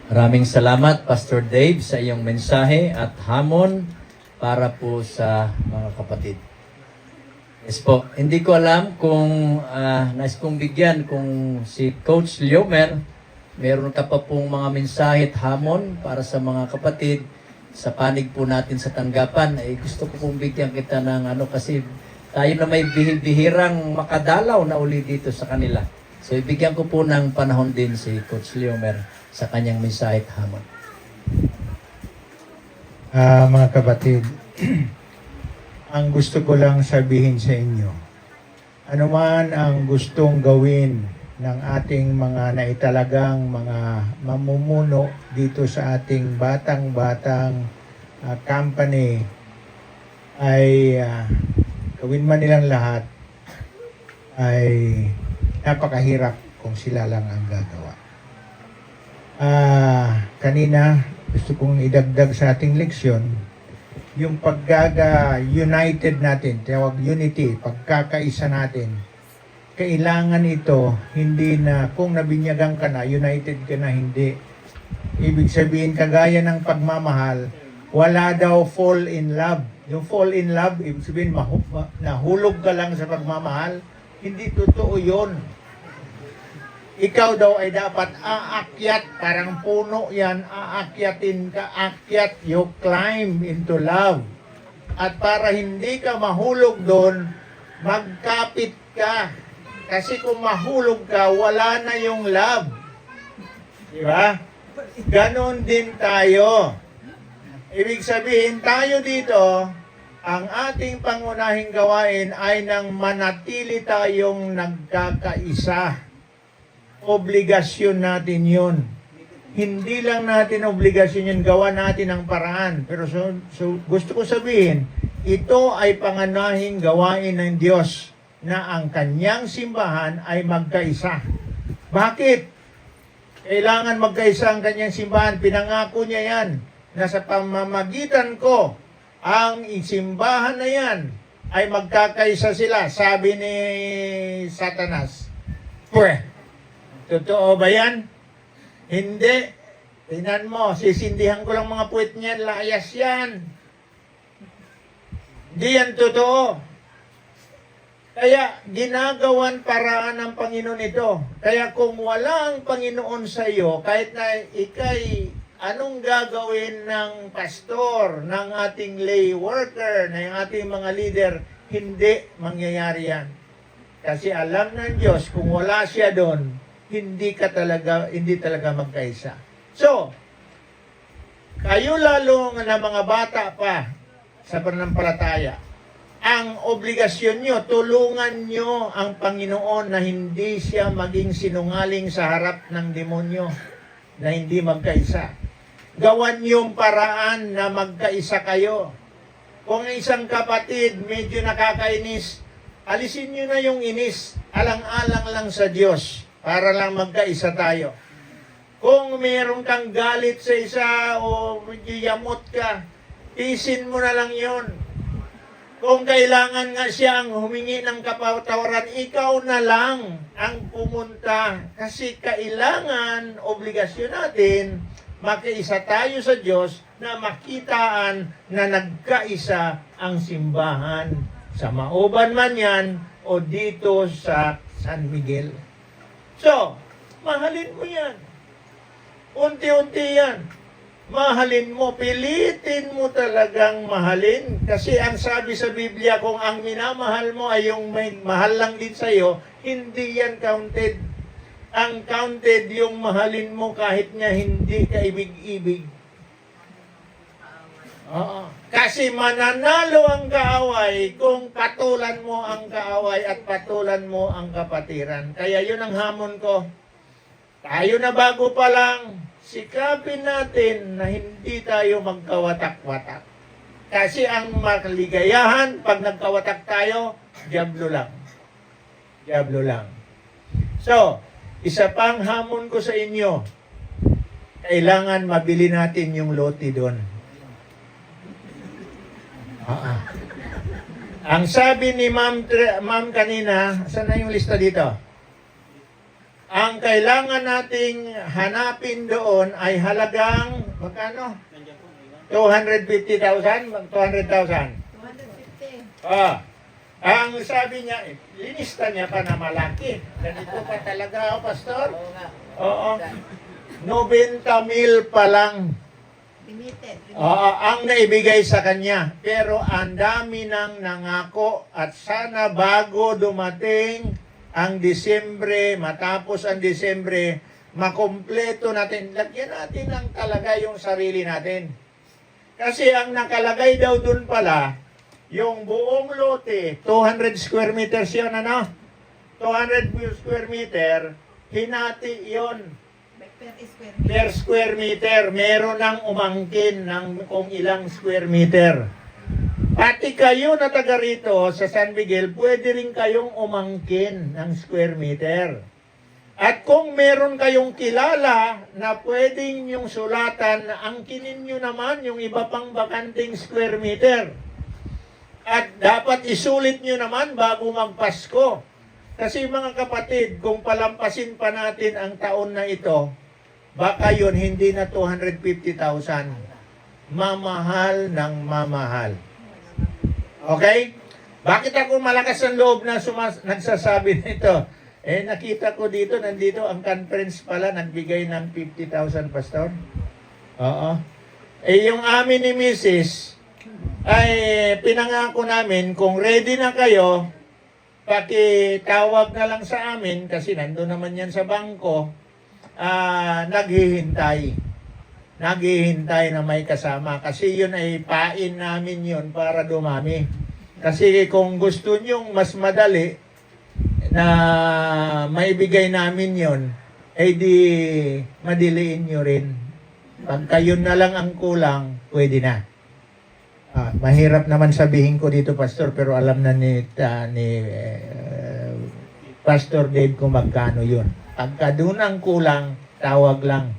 Maraming salamat, Pastor Dave, sa iyong mensahe at hamon para po sa mga kapatid. Yes po, hindi ko alam kung nais kong bigyan kung si Coach Leomer, meron ka pa pong mga mensahe at hamon para sa mga kapatid sa panig po natin sa tanggapan. Gusto ko pong bigyan kita ng kasi tayo na may bihirang makadalaw na uli dito sa kanila. So ibigyan ko po ng panahon din si Coach Leomer sa kanyang mensahe at hamon. Mga kapatid, ang gusto ko lang sabihin sa inyo, anuman ang gustong gawin ng ating mga naitalagang mga mamumuno dito sa ating batang-batang company ay gawin man nilang lahat ay napakahirap kung sila lang ang gagawa. Kanina gusto kong idagdag sa ating leksyon yung paggaga-united natin, tawag unity, pagkakaisa natin. Kailangan ito, hindi na kung nabinyagan ka na, united ka na, hindi. Ibig sabihin, kagaya ng pagmamahal, wala daw fall in love. Yung fall in love, ibig sabihin, nahulog ka lang sa pagmamahal, hindi totoo yun. Ikaw daw ay dapat aakyat, parang puno yan, aakyatin ka, akyat, you climb into love. At para hindi ka mahulog doon, magkapit ka. Kasi kung mahulog ka, wala na yung love. Diba? Ganon din tayo. Ibig sabihin, tayo dito, ang ating pangunahing gawain ay nang manatili tayong nagkakaisa. Obligasyon natin yun. Hindi lang natin obligasyon yun, gawa natin ang paraan. Pero so gusto ko sabihin, ito ay pangunahing gawain ng Diyos na ang kanyang simbahan ay magkaisa. Bakit? Kailangan magkaisa ang kanyang simbahan. Pinangako niya yan na sa pamamagitan ko, ang simbahan na yan ay magkakaisa sila. Sabi ni Satanas. Totoo ba yan? Hindi. Tingnan mo, sisindihan ko lang mga puwet niyan, layas yan. Hindi yan totoo. Kaya ginagawan paraan ng Panginoon ito. Kaya kung wala ang Panginoon sa iyo, kahit na ikay anong gagawin ng pastor, ng ating lay worker, ng ating mga leader, hindi mangyayari yan. Kasi alam ng Diyos, kung wala siya doon, hindi talaga magkaisa. So, kayo lalo na mga bata pa sa pananampalataya, ang obligasyon nyo, tulungan nyo ang Panginoon na hindi siya maging sinungaling sa harap ng demonyo, na hindi magkaisa. Gawan yung paraan na magkaisa kayo. Kung isang kapatid medyo nakakainis, alisin nyo na yung inis, alang-alang lang sa Diyos, para lang magkaisa tayo. Kung meron kang galit sa isa o yamot ka, isin mo na lang yon. Kung kailangan nga siyang humingi ng kapatawaran, ikaw na lang ang pumunta. Kasi kailangan, obligasyon natin, makiisa tayo sa Diyos na makitaan na nagkaisa ang simbahan. Sa Mauban man yan o dito sa San Miguel. So, mahalin mo yan. Unti-unti yan. Mahalin mo, pilitin mo talagang mahalin. Kasi ang sabi sa Biblia, kung ang minamahal mo ay yung may mahal lang din sa'yo, hindi yan counted. Ang counted yung mahalin mo kahit nga hindi ka ibig-ibig. Kasi mananalo ang kaaway kung patulan mo ang kaaway at patulan mo ang kapatiran. Kaya yun ang hamon ko. Tayo na bago pa lang, sikapin natin na hindi tayo magkawatak-watak. Kasi ang makaligayahan, pag nagkawatak tayo, diablo lang. Diablo lang. So, isa pang hamon ko sa inyo, kailangan mabili natin yung lote doon. Ang sabi ni ma'am kanina, saan na yung lista dito? ang kailangan nating hanapin doon ay halagang, magkano? 250,000? 200,000? 250. Ang sabi niya, linista niya pa na malaki. Ganito pa talaga, Pastor? Oo. 90,000 pa lang. Limited. Ang naibigay sa kanya. Pero ang dami nang nangako at sana bago dumating ang Disyembre, matapos ang Disyembre, makumpleto natin. Lagyan natin ang talaga yung sarili natin. Kasi ang nakalagay daw dun pala, yung buong lote, 200 square meters yun, ano? 200 square meter, hinati yon Per square meter. per square meter. Meron ng umangkin ng kung ilang square meter. Pati kayo na taga rito sa San Miguel, pwede rin kayong umangkin ng square meter. At kung meron kayong kilala na pwedeng yung sulatan, angkinin nyo naman yung iba pang bakanting square meter. At dapat isulit nyo naman bago magpasko. Kasi mga kapatid, kung palampasin pa natin ang taon na ito, baka yun hindi na 250,000. Mamahal ng mamahal. Okay? Bakit ako malakas ang loob na nagsasabi nito? Nakita ko dito, nandito ang conference pala, nagbigay ng 50,000, Pastor. Oo. Yung amin ni Mrs., ay pinangako namin, kung ready na kayo, pakitawag na lang sa amin, kasi nandun naman yan sa bangko, naghihintay. Naghihintay na may kasama. Kasi yun ay pain namin yun para dumami. Kasi kung gusto nyong mas madali, na maibigay namin yon, di madiliin nyo rin. Pag kayo na lang ang kulang, pwede na. Mahirap naman sabihin ko dito, Pastor, pero alam na ni Pastor Dave kung magkano yun. Pagka doon ang kulang, tawag lang.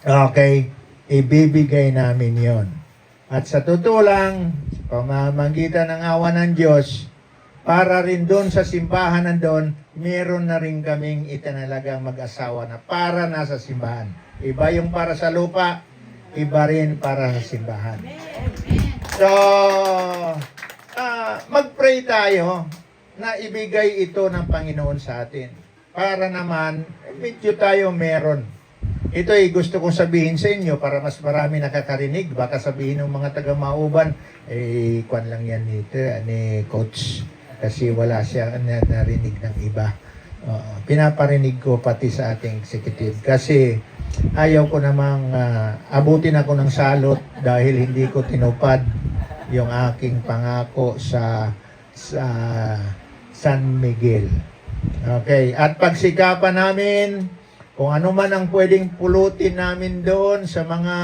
Okay, ibibigay namin yon. At sa totoo lang, pamamagitan ng awa ng Diyos, para rin doon sa simbahan nandun, meron na rin kaming itinalagang mag-asawa na para nasa simbahan. Iba yung para sa lupa, iba rin para sa simbahan. So, mag-pray tayo na ibigay ito ng Panginoon sa atin. Para naman, medyo tayo meron. Ito ay gusto kong sabihin sa inyo para mas marami nakakarinig. Baka sabihin ng mga taga-Mauban, kwan lang yan ni Coach. Kasi wala siya narinig ng iba. Pinaparinig ko pati sa ating executive. Kasi ayaw ko namang abutin ako ng salot dahil hindi ko tinupad yung aking pangako sa San Miguel. Okay. At pagsikapan namin, kung ano man ang pwedeng pulutin namin doon sa mga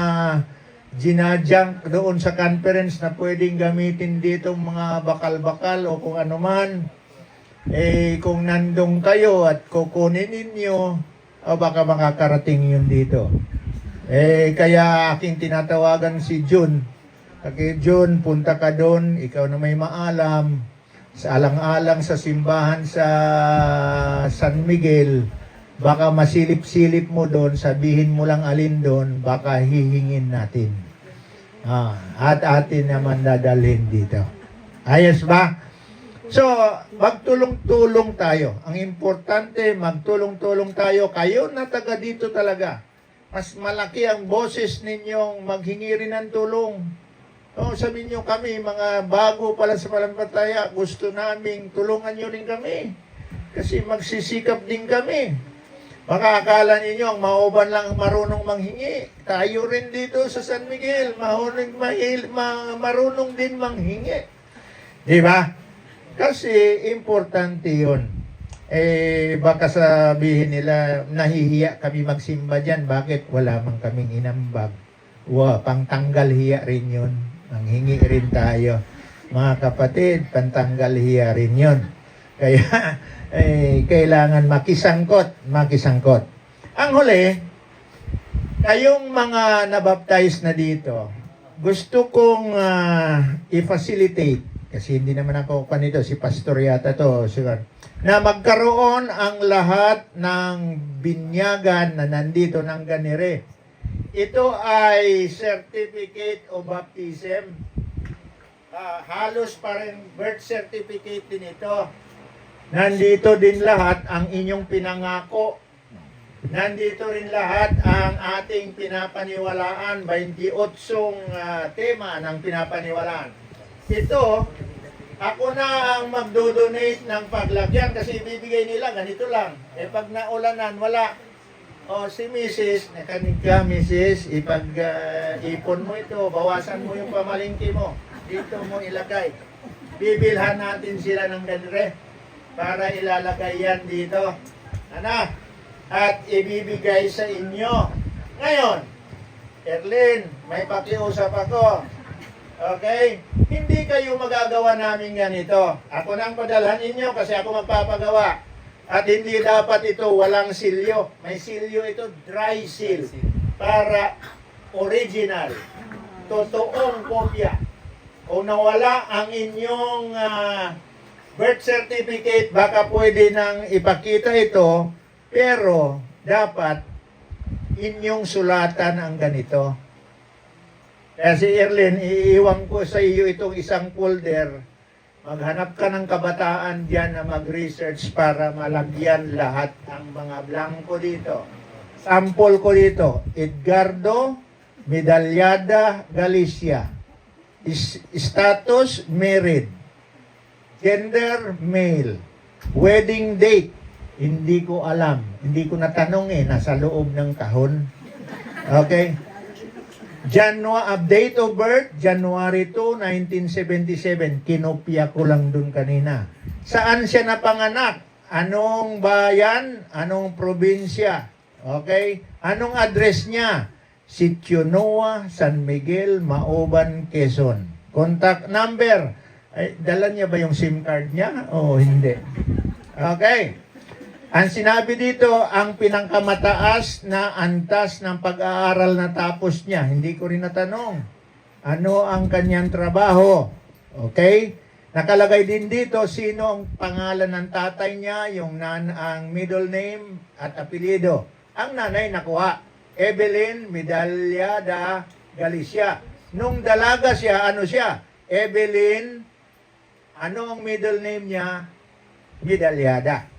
ginajunk doon sa conference na pwedeng gamitin dito mga bakal-bakal o kung ano man, kung nandong kayo at kukunin ninyo, baka makakarating yun dito. Kaya aking tinatawagan si June. Okay, June, punta ka doon, ikaw na may maalam, sa alang-alang sa simbahan sa San Miguel, baka masilip-silip mo doon, sabihin mo lang alin doon, baka hihingin natin. At atin naman dadalhin dito. Ayos ba? So, magtulong-tulong tayo. Ang importante, magtulong-tulong tayo. Kayo na taga dito talaga. Mas malaki ang boses ninyong maghingi rin ng tulong. Sabihin nyo kami, mga bago pala sa Palampataya, gusto naming tulungan nyo rin kami. Kasi magsisikap din kami. Baka akala ninyo, ang Mauban lang marunong manghingi. Tayo rin dito sa San Miguel, marunong din manghingi. Di ba? Kasi importante yun. Baka sabihin nila, nahihiya kami magsimba dyan. Bakit? Wala man kaming inambag. Pangtanggal hiya rin yun. Manghingi rin tayo. Mga kapatid, pantanggal hiya rin yun. Kaya, kailangan makisangkot. Ang huli, kayong mga nabaptize na dito, gusto kong i-facilitate kasi hindi naman ako kanito, si pastor yata to, siguro, na magkaroon ang lahat ng binyagan na nandito ng ganire. Ito ay certificate of baptism. Halos parang birth certificate din ito. Nandito din lahat ang inyong pinangako. Nandito rin lahat ang ating pinapaniwalaan, 28 tema ng pinapaniwalaan. Ito, ako na ang magdodonate ng paglagyan kasi ibibigay nila, ganito lang. Eh pag naulanan, wala. O si Mrs., nakanig ka Mrs., ipag-ipon mo ito, bawasan mo yung pamalingki mo. Dito mo ilagay. Bibilhan natin sila ng ganire para ilalagay yan dito. Ano? At ibibigay sa inyo. Ngayon, Erlin, may pakiusap ako. Okay? Hindi kayo magagawa namin ganito. Ako nang padalhan ninyo kasi ako magpapagawa. At hindi dapat ito walang silyo. May silyo ito, dry seal. Para original. Totoong kopya. Kung nawala ang inyong birth certificate, baka pwede nang ipakita ito, pero dapat inyong sulatan ang ganito. Kaya si Erlin, iiwan ko sa iyo itong isang folder. Maghanap ka ng kabataan dyan na mag-research para malagyan lahat ang mga blanco dito. Sample ko dito, Edgardo Medalyada Galicia. Status, married. Gender, male. Wedding date, hindi ko alam. Hindi ko natanong nasa loob ng kahon. Okay? Date of birth, January 2, 1977. Kinopya ko lang dun kanina. Saan siya napanganak? Anong bayan? Anong probinsya? Okay? Anong address niya? Sitio Noa, San Miguel, Maoban, Quezon. Contact number. Ay, dala niya ba yung SIM card niya? O hindi? Okay. Ang sinabi dito, ang pinangkamataas na antas ng pag-aaral na tapos niya. Hindi ko rin natanong. Ano ang kanyang trabaho? Okay? Nakalagay din dito sino ang pangalan ng tatay niya, yung ang middle name at apelyido. Ang nanay nakuha. Evelyn Medalyada Galicia. Nung dalaga siya, ano siya? Evelyn, ano ang middle name niya? Medalyada.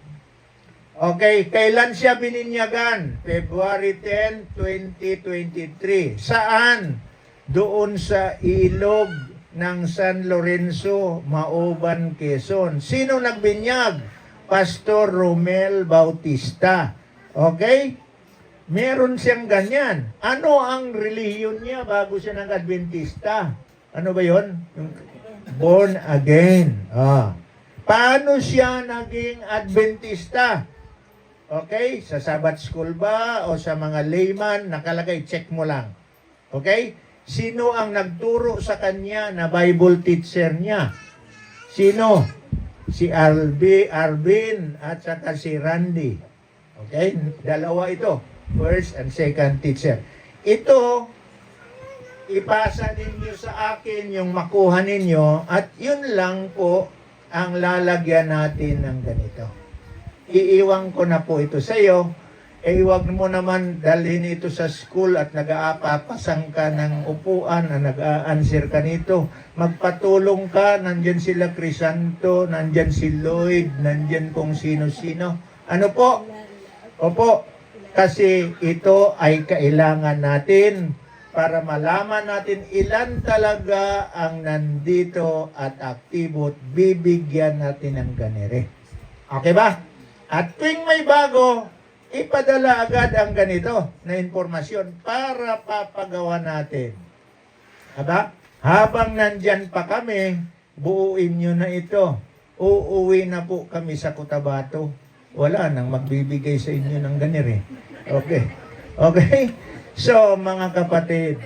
Okay, kailan siya bininyagan? February 10, 2023. Saan? Doon sa ilog ng San Lorenzo, Maoban, Quezon. Sino nagbinyag? Pastor Romel Bautista. Okay? Meron siyang ganyan. Ano ang relihiyon niya bago siya nag-Adventista? Ano ba yon? Born again. Paano siya naging Adventista? Okay? Sa Sabbath School ba? O sa mga layman? Nakalagay, check mo lang. Okay? Sino ang nagturo sa kanya na Bible teacher niya? Sino? Si Arvin at saka si Randy. Okay? Dalawa ito. First and second teacher. Ito, ipasa ninyo sa akin yung makuha ninyo at yun lang po ang lalagyan natin ng ganito. Iiwan ko na po ito sa iyo. Huwag mo naman dalhin ito sa school at nag-aapapasang ka ng upuan na nag-a-answer ka nito. Magpatulong ka, nandyan sila Crisanto, nandyan si Lloyd, nandyan kung sino-sino. Ano po? Opo. Kasi ito ay kailangan natin para malaman natin ilan talaga ang nandito at aktibo at bibigyan natin ng ganire. Okay ba? At tuwing may bago, ipadala agad ang ganito na informasyon para papagawa natin. Aba? Habang nandyan pa kami, buuin nyo na ito. Uuwi na po kami sa Cotabato. Wala nang magbibigay sa inyo ng ganire. Okay. Okay? So, mga kapatid,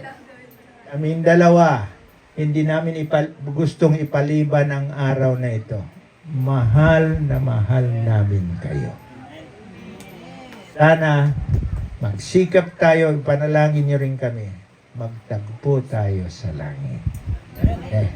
kaming dalawa, hindi namin gustong ipaliban ang araw na ito. Mahal na mahal namin kayo. Sana, magsikap tayo, ipanalangin nyo rin kami. Magtagpo tayo sa langit. Okay.